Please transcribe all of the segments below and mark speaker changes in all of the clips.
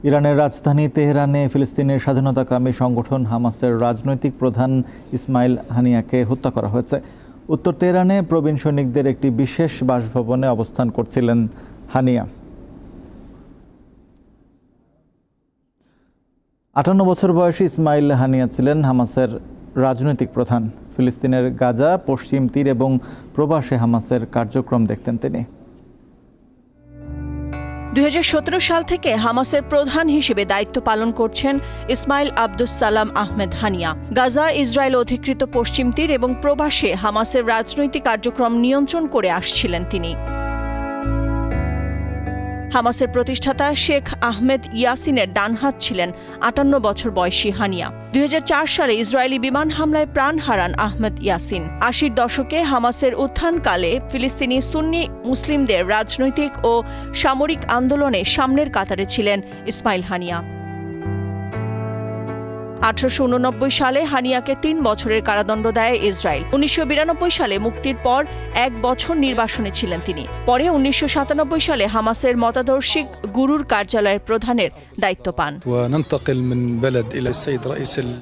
Speaker 1: ইরানের রাজধানী তেহরানে ফিলিস্তিনের স্বাধীনতাকামী সংগঠন হামাসের রাজনৈতিক প্রধান ইসমাইল হানিয়াকে হত্যা করা হয়েছে। উত্তর তেহরানে প্রবীণ সৈনিকদের একটি বিশেষ বাসভবনে অবস্থান করছিলেন হানিয়া। 58 বছর বয়সী ইসমাইল হানিয়া ছিলেন হামাসের রাজনৈতিক প্রধান। ফিলিস্তিনের গাজা, পশ্চিম তীর এবং প্রবাসে হামাসের কার্যক্রম দেখতেন তিনি।
Speaker 2: 2017 সাল থেকে হামাসের প্রধান হিসেবে দায়িত্ব পালন করছেন ইসমাইল আব্দুস সালাম আহমেদ হানিয়া। গাজা, ইসরায়েল অধিকৃত পশ্চিম তীর এবং প্রবাসে হামাসের রাজনৈতিক কার্যক্রম নিয়ন্ত্রণ করে আসছিলেন তিনি। হামাসের প্রতিষ্ঠাতা শেখ আহমেদ ইয়াসিনের ডানহাত ছিলেন 58 বছর বয়সী হানিয়া। 2004 সালে ইসরায়েলি বিমান হামলায় প্রাণ হারান আহমেদ ইয়াসিন। 80-র দশকে হামাসের উত্থানকালে ফিলিস্তিনি সুন্নি মুসলিমদের রাজনৈতিক ও সামরিক আন্দোলনে সামনের কাতারে ছিলেন ইসমাইল হানিয়া। 1889 সালে হানিয়াকে 3 বছরের কারাদণ্ড দেয় ইসরায়েল। 1992 সালে মুক্তির পর 1 বছর নির্বাসনে ছিলেন তিনি। পরে 1997 সালে হামাসের মতাদর্শিক গুরুর কার্যালয়ের প্রধানের দায়িত্ব পান।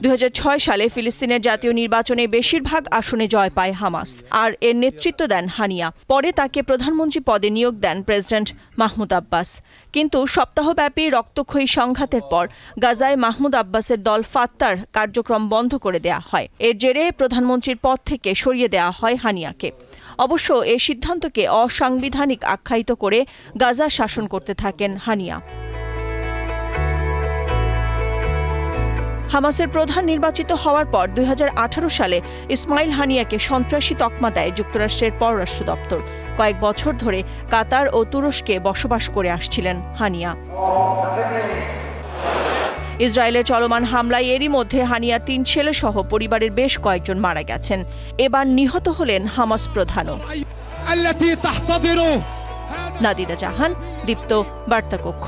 Speaker 2: 2006 সালে ফিলিস্তিনের জাতীয় নির্বাচনে বেশিরভাগ আসনে জয় পায় হামাস, আর এর নেতৃত্ব দেন হানিয়া। পরে তাকে প্রধানমন্ত্রী পদে নিয়োগ দেন প্রেসিডেন্ট মাহমুদ আব্বাস। কিন্তু সপ্তাহব্যাপী রক্তক্ষয়ী সংঘাতের পর গাজায় মাহমুদ আব্বাসের দল ফাত্তার কার্যক্রম বন্ধ করে দেয়া হয়। এর জেরে প্রধানমন্ত্রীর পদ থেকে সরিয়ে দেয়া হয় হানিয়াকে। অবশ্য এই সিদ্ধান্তকে অসাংবিধানিক আখ্যায়িত করে গাজা শাসন করতে থাকেন হানিয়া। হামাসের প্রধান নির্বাচিত হওয়ার পর 2018 সালে ইসমাইল হানিয়াকে সন্ত্রাসী তকমা দেয় যুক্তরাষ্ট্রের পররাষ্ট্র দপ্তর। কয়েক বছর ধরে কাতার ও তুরস্কে বসবাস করে আসছিলেন হানিয়া। ইসরায়েলের চলমান হামলায় এরই মধ্যে হানিয়ার 3 ছেলে সহ পরিবারের বেশ কয়েকজন মারা গেছেন। এবার নিহত হলেন হামাস প্রধানও। নাদিরা জাহান, দীপ্ত বার্তা কক্ষ।